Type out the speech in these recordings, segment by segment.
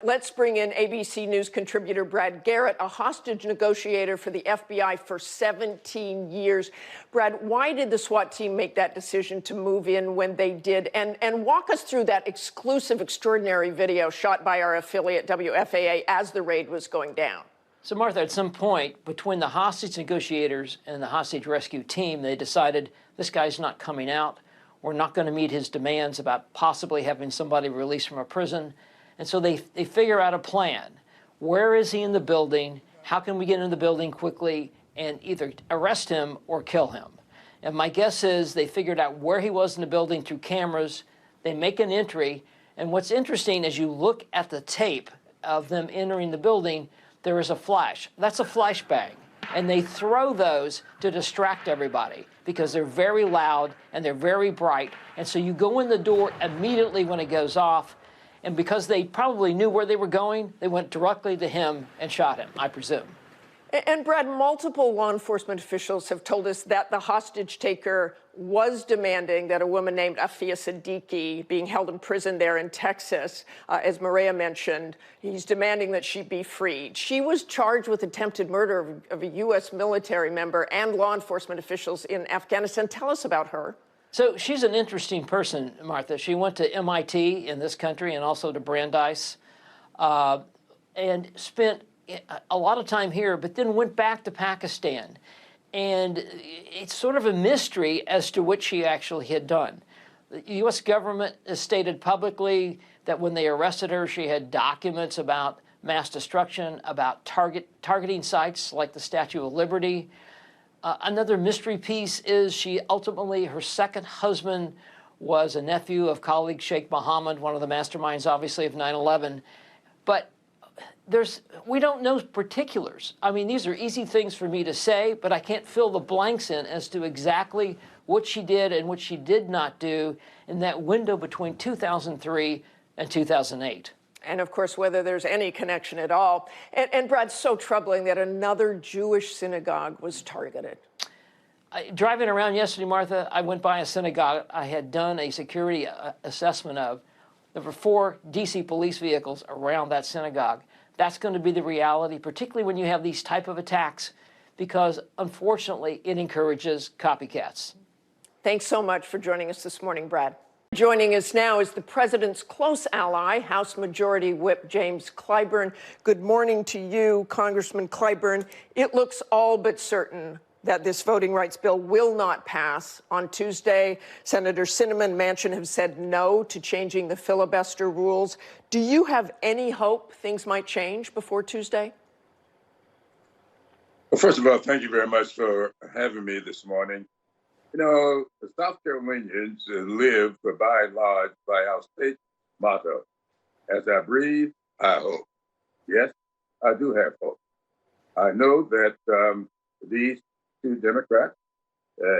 Let's bring in ABC News contributor Brad Garrett, a hostage negotiator for the FBI for 17 years. Brad, why did the SWAT team make that decision to move in when they did? And walk us through that exclusive, extraordinary video shot by our affiliate WFAA as the raid was going down. So, Martha, at some point between the hostage negotiators and the hostage rescue team, they decided this guy's not coming out. We're not going to meet his demands about possibly having somebody released from a prison. And so they figure out a plan. Where is he in the building? How can we get into the building quickly and either arrest him or kill him? And my guess is they figured out where he was in the building through cameras. They make an entry. And what's interesting, as you look at the tape of them entering the building, there is a flash. That's a flashbang. And they throw those to distract everybody because they're very loud and they're very bright. And so you go in the door immediately when it goes off. And because they probably knew where they were going, they went directly to him and shot him, I presume. And Brad, multiple law enforcement officials have told us that the hostage taker was demanding that a woman named Afia Siddiqui, being held in prison there in Texas, as Maria mentioned, he's demanding that she be freed. She was charged with attempted murder of a U.S. military member and law enforcement officials in Afghanistan. Tell us about her. So she's an interesting person, Martha. She went to MIT in this country and also to Brandeis and spent a lot of time here, but then went back to Pakistan. And it's sort of a mystery as to what she actually had done. The U.S. government has stated publicly that when they arrested her, she had documents about mass destruction, about targeting sites like the Statue of Liberty. Another mystery piece is she ultimately, her second husband was a nephew of colleague Sheikh Mohammed, one of the masterminds, obviously, of 9/11. But we don't know particulars. I mean, these are easy things for me to say, but I can't fill the blanks in as to exactly what she did and what she did not do in that window between 2003 and 2008. And, of course, whether there's any connection at all. And Brad, so troubling that another Jewish synagogue was targeted. Driving around yesterday, Martha, I went by a synagogue I had done a security assessment of. There were 4 D.C. police vehicles around that synagogue. That's going to be the reality, particularly when you have these type of attacks, because, unfortunately, it encourages copycats. Thanks so much for joining us this morning, Brad. Joining us now is the president's close ally, House Majority Whip James Clyburn. Good morning to you, Congressman Clyburn. It looks all but certain that this voting rights bill will not pass. On Tuesday, Senator Sinema and Manchin have said no to changing the filibuster rules. Do you have any hope things might change before Tuesday? Well, first of all, thank you very much for having me this morning. You know, the South Carolinians live, by and large, by our state motto, as I breathe, I hope. Yes, I do have hope. I know that these 2 Democrats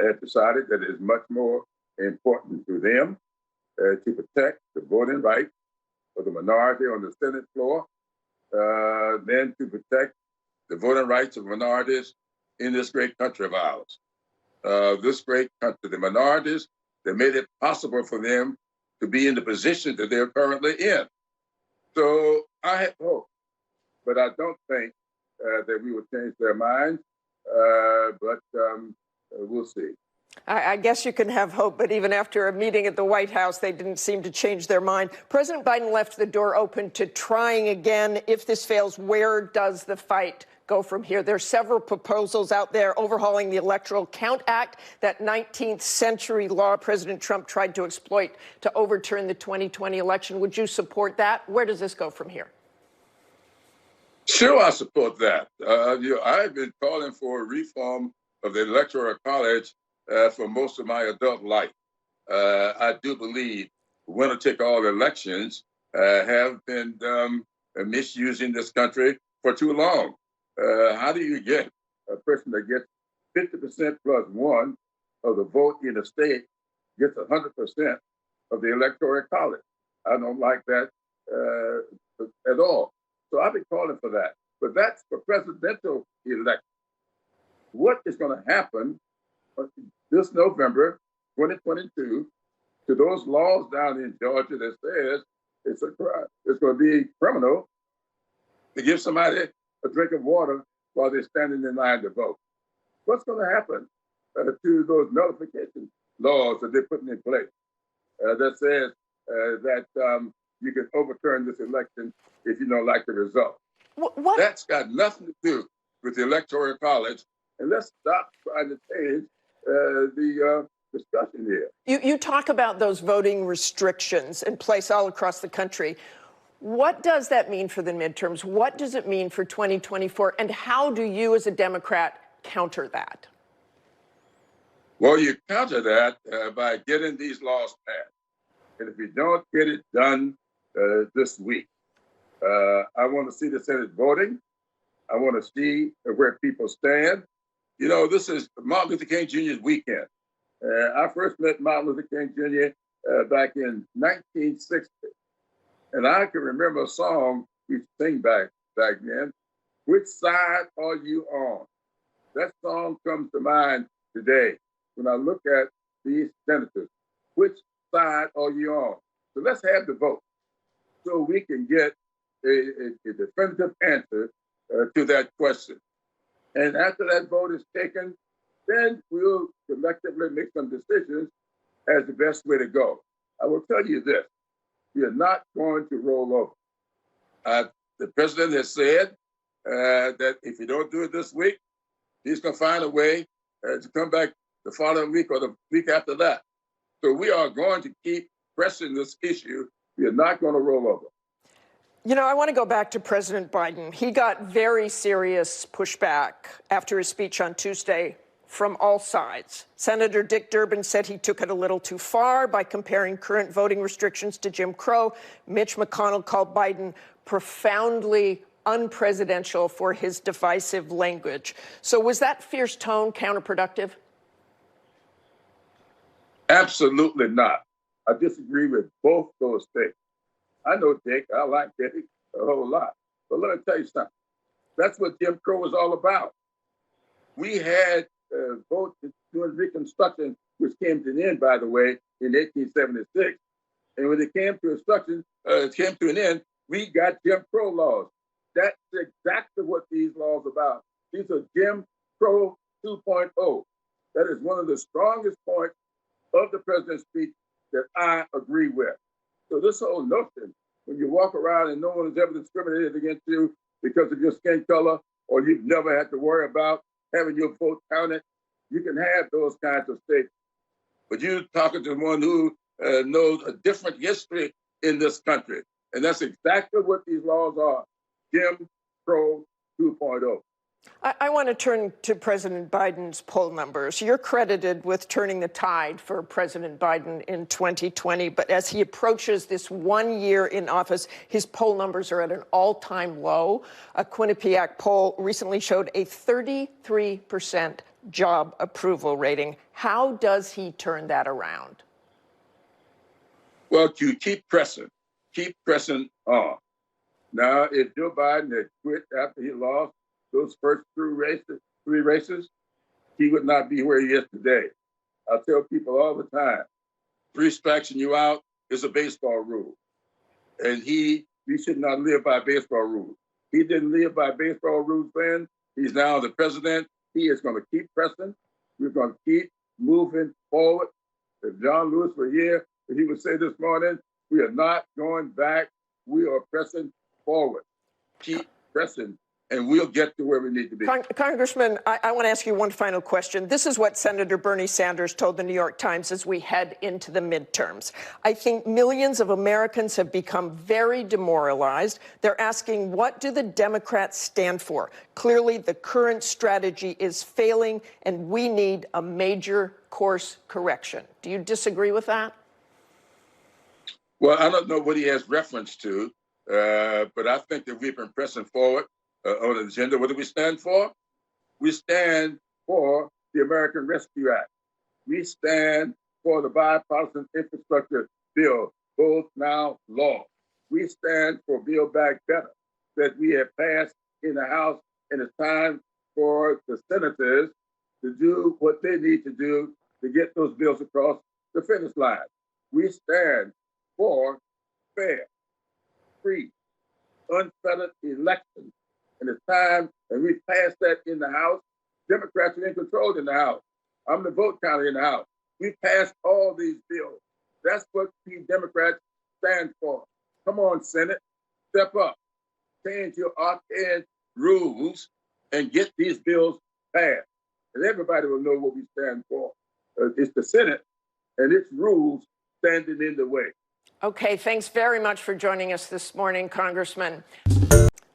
have decided that it is much more important to them to protect the voting rights of the minority on the Senate floor than to protect the voting rights of minorities in this great country of ours. This great country, the minorities that made it possible for them to be in the position that they're currently in. So I have hope, but I don't think that we will change their minds, but we'll see. I guess you can have hope, but even after a meeting at the White House, they didn't seem to change their mind. President Biden left the door open to trying again. If this fails, where does the fight go from here? There are several proposals out there overhauling the Electoral Count Act, that 19th century law President Trump tried to exploit to overturn the 2020 election. Would you support that? Where does this go from here? Sure, I support that. I've been calling for a reform of the Electoral College for most of my adult life. I do believe winner-take-all elections have been misusing this country for too long. How do you get a person that gets 50% plus 1 of the vote in a state gets 100% of the Electoral College? I don't like that at all. So I've been calling for that. But that's for presidential election. What is going to happen this November 2022 to those laws down in Georgia that says It's a crime. It's going to be criminal to give somebody a drink of water while they're standing in line to vote. What's going to happen to those nullification laws that they're putting in place that says that you can overturn this election if you don't like the result? What? That's got nothing to do with the Electoral College, and let's stop trying to change the discussion here. You talk about those voting restrictions in place all across the country. What does that mean for the midterms? What does it mean for 2024? And how do you, as a Democrat, counter that? Well, you counter that by getting these laws passed. And if you don't get it done this week, I want to see the Senate voting. I want to see where people stand. You know, this is Martin Luther King Jr.'s weekend. I first met Martin Luther King Jr. Back in 1960. And I can remember a song we sing back then. Which side are you on? That song comes to mind today when I look at these senators. Which side are you on? So let's have the vote so we can get a definitive answer to that question. And after that vote is taken, then we'll collectively make some decisions as the best way to go. I will tell you this. We are not going to roll over. The president has said that if you don't do it this week, he's going to find a way to come back the following week or the week after that. So we are going to keep pressing this issue. We are not going to roll over. You know, I want to go back to President Biden. He got very serious pushback after his speech on Tuesday from all sides. Senator Dick Durbin said he took it a little too far by comparing current voting restrictions to Jim Crow. Mitch McConnell called Biden profoundly unpresidential for his divisive language. So was that fierce tone counterproductive? Absolutely not. I disagree with both those things. I know Dick. I like Dick a whole lot. But let me tell you something. That's what Jim Crow was all about. We had votes during Reconstruction, which came to an end, by the way, in 1876. And when it came to an end, we got Jim Crow laws. That's exactly what these laws are about. These are Jim Crow 2.0. That is one of the strongest points of the president's speech that I agree with. So this whole notion, when you walk around and no one has ever discriminated against you because of your skin color, or you've never had to worry about having your vote counted, you can have those kinds of statements. But you're talking to one who knows a different history in this country. And that's exactly what these laws are. Jim Crow 2.0. I want to turn to President Biden's poll numbers. You're credited with turning the tide for President Biden in 2020, but as he approaches this 1 year in office, his poll numbers are at an all-time low. A Quinnipiac poll recently showed a 33% job approval rating. How does he turn that around? Well, you keep pressing on. Now, if Joe Biden had quit after he lost those first three races, he would not be where he is today. I tell people all the time, three strikes and you out is a baseball rule. And we should not live by baseball rules. He didn't live by baseball rules then. He's now the president. He is going to keep pressing. We're going to keep moving forward. If John Lewis were here, he would say this morning, we are not going back. We are pressing forward. Keep pressing, and we'll get to where we need to be. Congressman, I want to ask you one final question. This is what Senator Bernie Sanders told the New York Times as we head into the midterms. I think millions of Americans have become very demoralized. They're asking, what do the Democrats stand for? Clearly, the current strategy is failing, and we need a major course correction. Do you disagree with that? Well, I don't know what he has reference to, but I think that we've been pressing forward on an agenda. What do we stand for? We stand for the American Rescue Act. We stand for the bipartisan infrastructure bill, both now law. We stand for Build Back Better that we have passed in the House, and it's time for the senators to do what they need to do to get those bills across the finish line. We stand for fair, free, unfettered elections. And it's time, and we passed that in the House. Democrats are in control in the House. I'm the vote counter in the House. We passed all these bills. That's what we Democrats stand for. Come on, Senate, step up, change your arcane rules, and get these bills passed. And everybody will know what we stand for. It's the Senate and its rules standing in the way. Okay, thanks very much for joining us this morning, Congressman.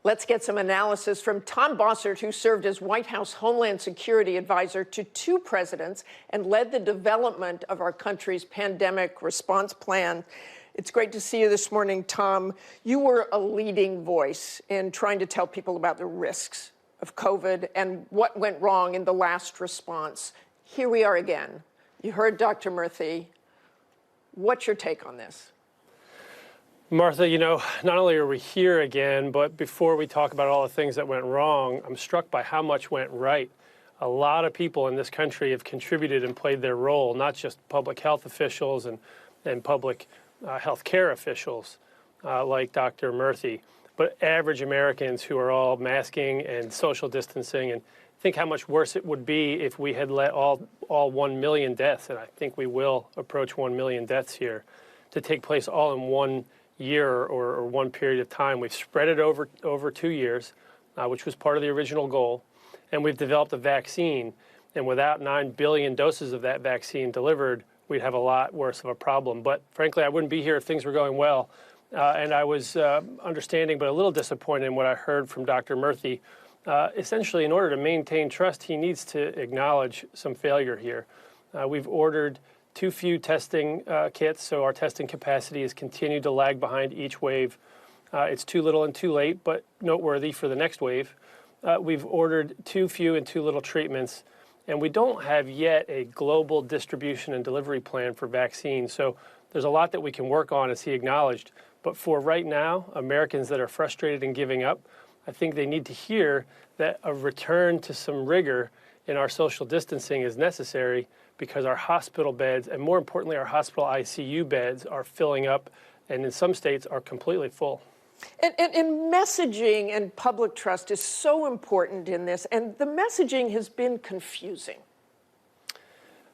Let's get some analysis from Tom Bossert, who served as White House Homeland Security Advisor to 2 presidents and led the development of our country's pandemic response plan. It's great to see you this morning, Tom. You were a leading voice in trying to tell people about the risks of COVID and what went wrong in the last response. Here we are again. You heard Dr. Murthy. What's your take on this? Martha, you know, not only are we here again, but before we talk about all the things that went wrong, I'm struck by how much went right. A lot of people in this country have contributed and played their role, not just public health officials and public health care officials like Dr. Murthy, but average Americans who are all masking and social distancing. And think how much worse it would be if we had let all 1 million deaths, and I think we will approach 1 million deaths here, to take place all in 1 year or one period of time. We've spread it over 2 years, which was part of the original goal, and we've developed a vaccine. And without 9 billion doses of that vaccine delivered, we'd have a lot worse of a problem. But frankly, I wouldn't be here if things were going well. And I was understanding but a little disappointed in what I heard from Dr. Murthy. Essentially, in order to maintain trust, he needs to acknowledge some failure here. We've ordered too few testing kits, so our testing capacity has continued to lag behind each wave. It's too little and too late, but noteworthy for the next wave. We've ordered too few and too little treatments, and we don't have yet a global distribution and delivery plan for vaccines. So there's a lot that we can work on, as he acknowledged. But for right now, Americans that are frustrated and giving up, I think they need to hear that a return to some rigor in our social distancing is necessary, because our hospital beds, and more importantly, our hospital ICU beds, are filling up, and in some states are completely full. And messaging and public trust is so important in this, and the messaging has been confusing.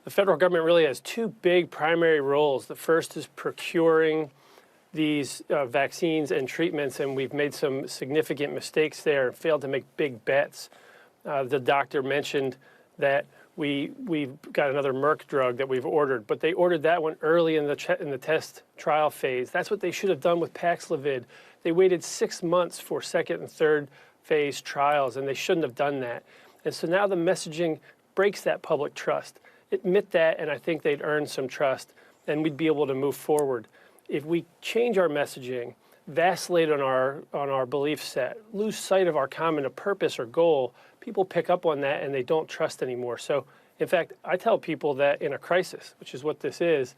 The federal government really has 2 big primary roles. The first is procuring these vaccines and treatments, and we've made some significant mistakes there and failed to make big bets. The doctor mentioned that we've got another Merck drug that we've ordered, but they ordered that one early in the test trial phase. That's what they should have done with Paxlovid. They waited 6 months for 2nd and 3rd phase trials, and they shouldn't have done that. And so now the messaging breaks that public trust. Admit that, and I think they'd earn some trust, and we'd be able to move forward. If we change our messaging, vacillate on our belief set, lose sight of our common purpose or goal, people pick up on that and they don't trust anymore. So, in fact, I tell people that in a crisis, which is what this is,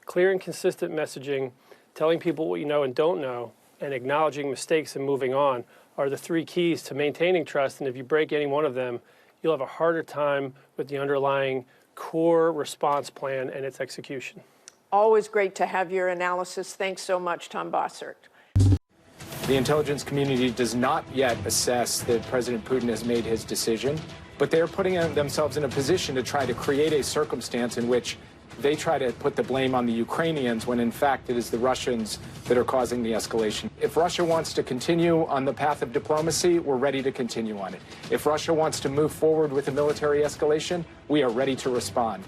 clear and consistent messaging, telling people what you know and don't know, and acknowledging mistakes and moving on are the 3 keys to maintaining trust. And if you break any one of them, you'll have a harder time with the underlying core response plan and its execution. Always great to have your analysis. Thanks so much, Tom Bossert. The intelligence community does not yet assess that President Putin has made his decision, but they're putting themselves in a position to try to create a circumstance in which they try to put the blame on the Ukrainians when, in fact, it is the Russians that are causing the escalation. If Russia wants to continue on the path of diplomacy, we're ready to continue on it. If Russia wants to move forward with a military escalation, we are ready to respond.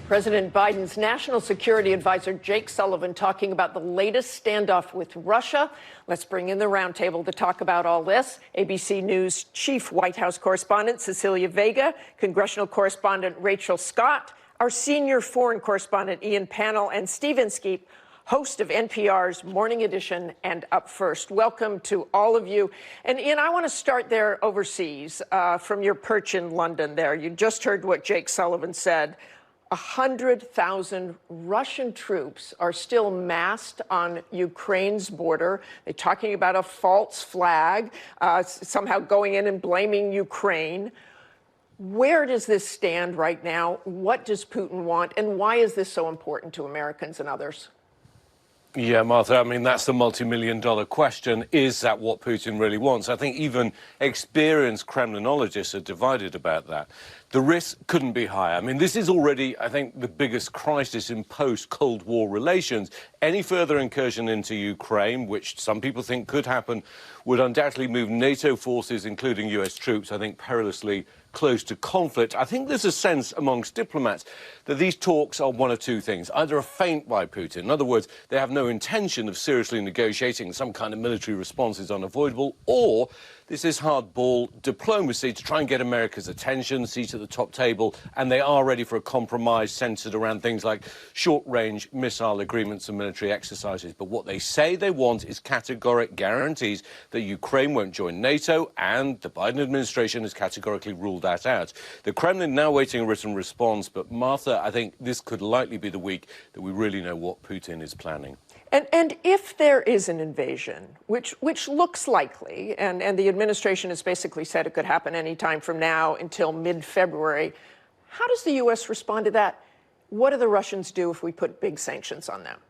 President Biden's National Security Advisor Jake Sullivan talking about the latest standoff with Russia. Let's bring in the roundtable to talk about all this. ABC News Chief White House Correspondent Cecilia Vega, Congressional Correspondent Rachel Scott, our Senior Foreign Correspondent Ian Pannell, and Steve Inskeep, host of NPR's Morning Edition and Up First. Welcome to all of you. And Ian, I want to start there overseas from your perch in London there. You just heard what Jake Sullivan said. 100,000 Russian troops are still massed on Ukraine's border. They're talking about a false flag, somehow going in and blaming Ukraine. Where does this stand right now? What does Putin want? And why is this so important to Americans and others? Yeah, Martha, I mean, that's the multi-million-dollar question. Is that what Putin really wants? I think even experienced Kremlinologists are divided about that. The risk couldn't be higher. I mean, this is already, I think, the biggest crisis in post-Cold War relations. Any further incursion into Ukraine, which some people think could happen, would undoubtedly move NATO forces, including US troops, I think, perilously close to conflict. I think there's a sense amongst diplomats that these talks are one of two things. Either a feint by Putin. In other words, they have no intention of seriously negotiating. Some kind of military response is unavoidable. Or this is hardball diplomacy to try and get America's attention, seat at the top table, and they are ready for a compromise centered around things like short-range missile agreements and military exercises. But what they say they want is categoric guarantees that Ukraine won't join NATO, and the Biden administration has categorically ruled that out. The Kremlin now waiting a written response, but Martha, I think this could likely be the week that we really know what Putin is planning. And if there is an invasion, which looks likely, and the administration has basically said it could happen any time from now until mid-February, how does the U.S. respond to that? What do the Russians do if we put big sanctions on them?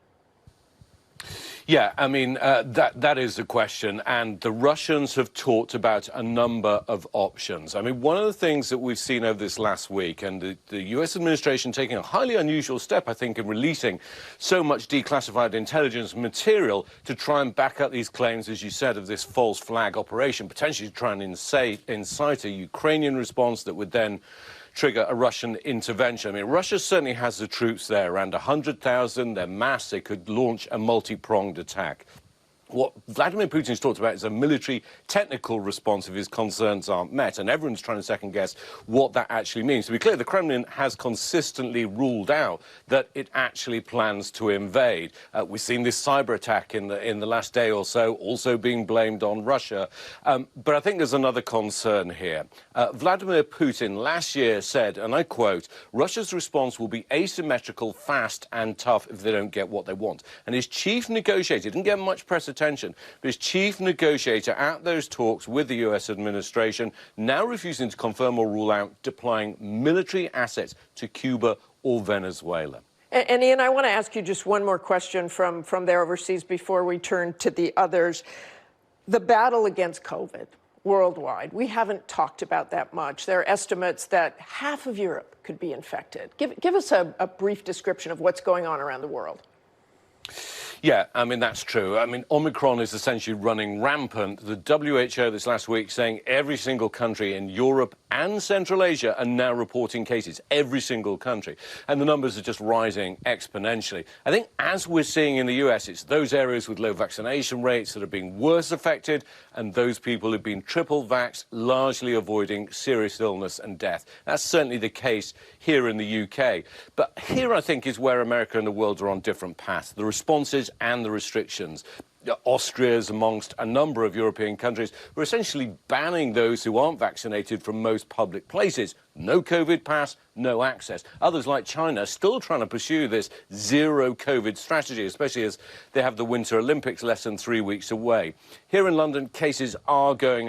Yeah, I mean, that is the question. And the Russians have talked about a number of options. I mean, one of the things that we've seen over this last week, and the U.S. administration taking a highly unusual step, I think, in releasing so much declassified intelligence material to try and back up these claims, as you said, of this false flag operation, potentially to try and incite a Ukrainian response that would then trigger a Russian intervention. I mean, Russia certainly has the troops there, around 100,000. They're massed. They could launch a multi-pronged attack. What Vladimir Putin's talked about is a military technical response if his concerns aren't met, and everyone's trying to second-guess what that actually means. To be clear, the Kremlin has consistently ruled out that it actually plans to invade. We've seen this cyber attack in the last day or so, also being blamed on Russia. But I think there's another concern here. Vladimir Putin last year said, and I quote, "Russia's response will be asymmetrical, fast and tough if they don't get what they want." And his chief negotiator didn't get much press attention, but his chief negotiator at those talks with the US administration now refusing to confirm or rule out deploying military assets to Cuba or Venezuela. And Ian, I want to ask you just one more question from there overseas before we turn to the others. The battle against COVID worldwide, we haven't talked about that much. There are estimates that half of Europe could be infected. Give us a brief description of what's going on around the world. Yeah, I mean, that's true. I mean, Omicron is essentially running rampant. The WHO this last week saying every single country in Europe and Central Asia are now reporting cases, every single country. And the numbers are just rising exponentially. I think as we're seeing in the US, it's those areas with low vaccination rates that are being worse affected, and those people who've been triple vaxxed, largely avoiding serious illness and death. That's certainly the case here in the UK. But here, I think, is where America and the world are on different paths. The responses and the restrictions. Austria is amongst a number of European countries who are essentially banning those who aren't vaccinated from most public places. No COVID pass, no access. Others, like China, still trying to pursue this zero COVID strategy, especially as they have the Winter Olympics less than 3 weeks away. Here in London, cases are going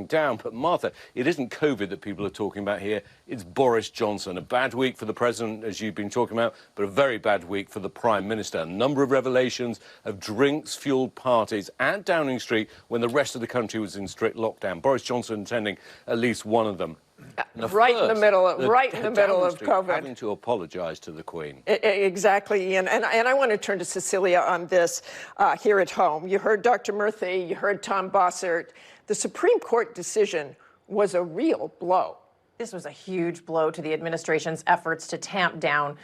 down. But, Martha, it isn't COVID that people are talking about here. It's Boris Johnson. A bad week for the president, as you've been talking about, but a very bad week for the Prime Minister. A number of revelations of drinks-fueled parties at Downing Street when the rest of the country was in strict lockdown. Boris Johnson attending at least one of them. Right in the middle of COVID. Having to apologise to the Queen. Exactly, Ian. And I want to turn to Cecilia on this here at home. You heard Dr. Murthy, you heard Tom Bossert. The Supreme Court decision was a real blow. This was a huge blow to the administration's efforts to tamp down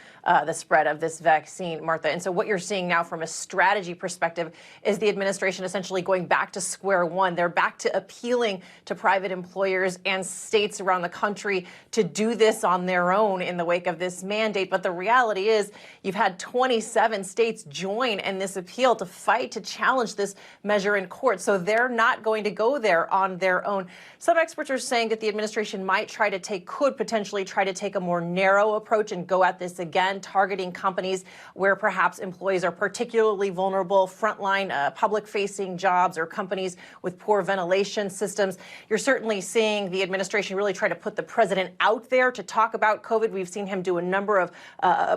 the spread of this vaccine, Martha. And so what you're seeing now from a strategy perspective is the administration essentially going back to square one. They're back to appealing to private employers and states around the country to do this on their own in the wake of this mandate. But the reality is you've had 27 states join in this appeal to fight to challenge this measure in court. So they're not going to go there on their own. Some experts are saying that the administration might try to could potentially try to take a more narrow approach and go at this again, targeting companies where perhaps employees are particularly vulnerable, frontline public-facing jobs or companies with poor ventilation systems. You're certainly seeing the administration really try to put the president out there to talk about COVID. We've seen him do a number of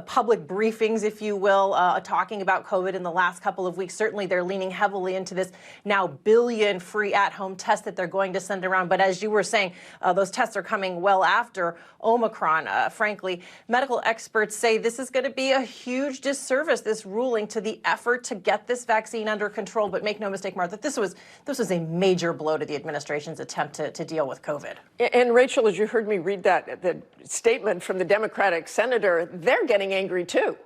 public briefings, if you will, talking about COVID in the last couple of weeks. Certainly they're leaning heavily into this now billion free at-home tests that they're going to send around. But as you were saying, those tests are coming well after Omicron. Frankly, medical experts say this is going to be a huge disservice, this ruling, to the effort to get this vaccine under control. But make no mistake, Martha, this was a major blow to the administration's attempt to deal with COVID. And Rachel, as you heard me read the statement from the Democratic senator, they're getting angry too.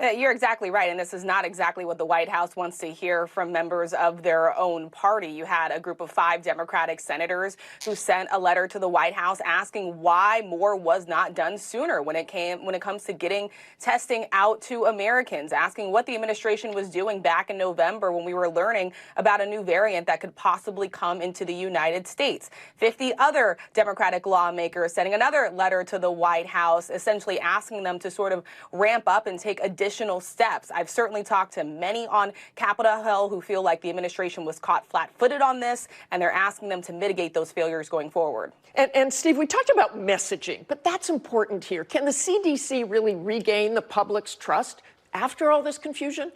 You're exactly right, and this is not exactly what the White House wants to hear from members of their own party. You had a group of 5 Democratic senators who sent a letter to the White House asking why more was not done sooner when it comes to getting testing out to Americans, asking what the administration was doing back in November when we were learning about a new variant that could possibly come into the United States. 50 other Democratic lawmakers sending another letter to the White House, essentially asking them to sort of ramp up and take additional steps. I've certainly talked to many on Capitol Hill who feel like the administration was caught flat-footed on this, and they're asking them to mitigate those failures going forward. And Steve, we talked about messaging, but that's important here. Can the CDC really regain the public's trust after all this confusion?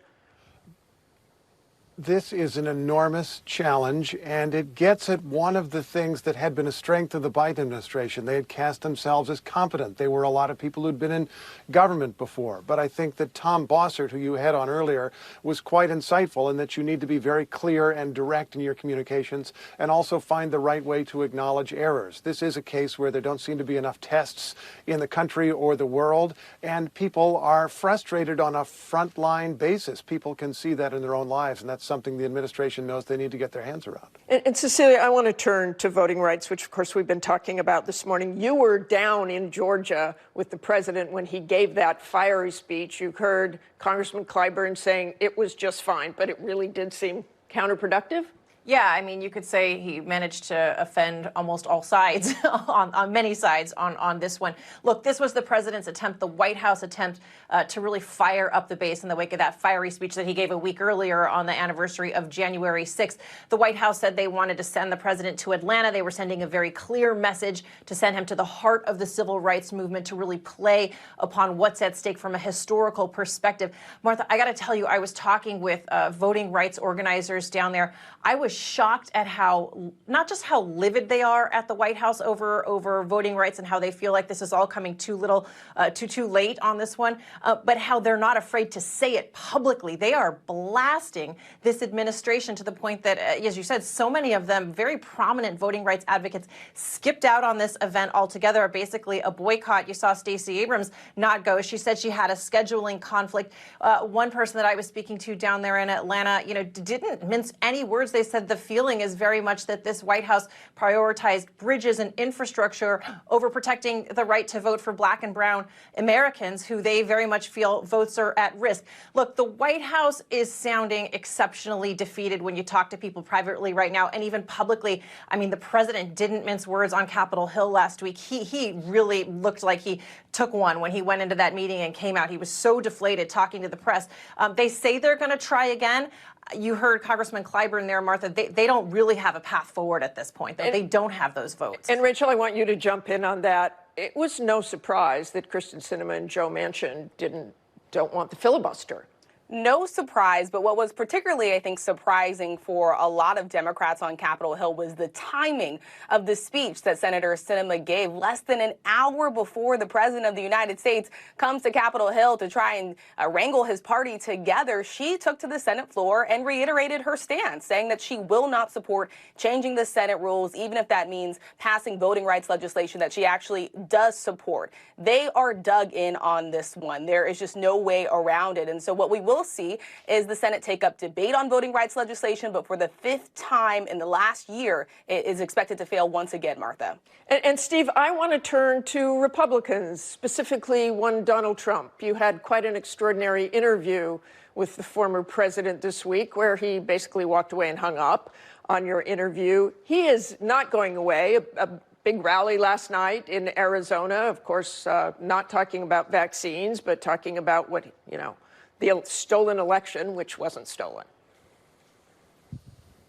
This is an enormous challenge, and it gets at one of the things that had been a strength of the Biden administration. They had cast themselves as competent. They were a lot of people who'd been in government before. But I think that Tom Bossert, who you had on earlier, was quite insightful in that you need to be very clear and direct in your communications and also find the right way to acknowledge errors. This is a case where there don't seem to be enough tests in the country or the world, and people are frustrated on a frontline basis. People can see that in their own lives, and that's something the administration knows they need to get their hands around. And Cecilia, I want to turn to voting rights, which of course we've been talking about this morning. You were down in Georgia with the president when he gave that fiery speech. You heard Congressman Clyburn saying it was just fine, but it really did seem counterproductive. Yeah, I mean, you could say he managed to offend almost all sides, on many sides on this one. Look, this was the president's attempt, the White House attempt to really fire up the base in the wake of that fiery speech that he gave a week earlier on the anniversary of January 6th. The White House said they wanted to send the president to Atlanta. They were sending a very clear message to send him to the heart of the civil rights movement, to really play upon what's at stake from a historical perspective. Martha, I got to tell you, I was talking with voting rights organizers down there. I was shocked at how, not just how livid they are at the White House over voting rights and how they feel like this is all coming too late on this one, but how they're not afraid to say it publicly. They are blasting this administration to the point that, as you said, so many of them, very prominent voting rights advocates, skipped out on this event altogether, basically a boycott. You saw Stacey Abrams not go. She said she had a scheduling conflict. One person that I was speaking to down there in Atlanta, didn't mince any words. They said the feeling is very much that this White House prioritized bridges and infrastructure over protecting the right to vote for Black and brown Americans, who they very much feel votes are at risk. Look, the White House is sounding exceptionally defeated when you talk to people privately right now, and even publicly. I mean, the president didn't mince words on Capitol Hill last week. He really looked like he took one when he went into that meeting and came out. He was so deflated talking to the press. They say they're going to try again. You heard Congressman Clyburn there, Martha. They don't really have a path forward at this point. They don't have those votes. And Rachel, I want you to jump in on that. It was no surprise that Kyrsten Sinema and Joe Manchin don't want the filibuster. No surprise, but what was particularly, I think, surprising for a lot of Democrats on Capitol Hill was the timing of the speech that Senator Sinema gave less than an hour before the President of the United States comes to Capitol Hill to try and wrangle his party together. She took to the Senate floor and reiterated her stance, saying that she will not support changing the Senate rules, even if that means passing voting rights legislation that she actually does support. They are dug in on this one. There is just no way around it. And so what we will see is the Senate take up debate on voting rights legislation, but for the 5th time in the last year, it is expected to fail once again, Martha. And Steve, I want to turn to Republicans, specifically one Donald Trump. You had quite an extraordinary interview with the former president this week, where he basically walked away and hung up on your interview. He is not going away. A big rally last night in Arizona, of course, not talking about vaccines, but talking about what, the stolen election, which wasn't stolen.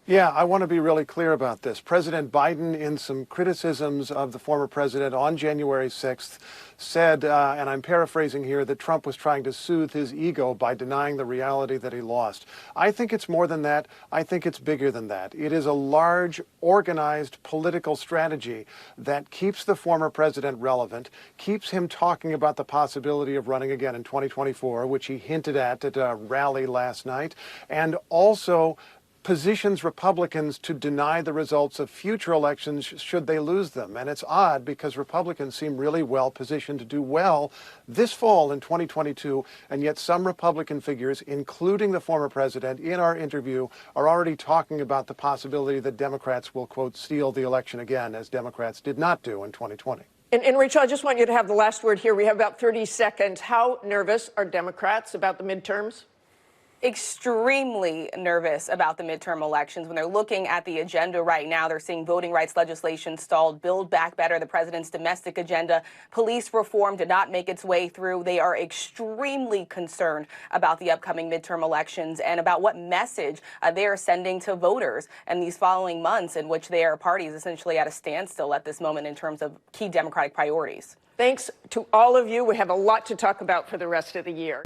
Yeah, I want to be really clear about this. President Biden, in some criticisms of the former president on January 6th, said, and I'm paraphrasing here, that Trump was trying to soothe his ego by denying the reality that he lost. I think it's more than that. I think it's bigger than that. It is a large, organized political strategy that keeps the former president relevant, keeps him talking about the possibility of running again in 2024, which he hinted at a rally last night, and also positions Republicans to deny the results of future elections should they lose them. And it's odd because Republicans seem really well positioned to do well this fall in 2022, and yet some Republican figures, including the former president, in our interview, are already talking about the possibility that Democrats will, quote, steal the election again, as Democrats did not do in 2020. And Rachel, I just want you to have the last word here. We have about 30 seconds. How nervous are Democrats about the midterms? Extremely nervous about the midterm elections. When they're looking at the agenda right now, they're seeing voting rights legislation stalled, Build Back Better, the president's domestic agenda, police reform did not make its way through. They are extremely concerned about the upcoming midterm elections and about what message they are sending to voters in these following months, in which their party is essentially at a standstill at this moment in terms of key Democratic priorities. Thanks to all of you. We have a lot to talk about for the rest of the year.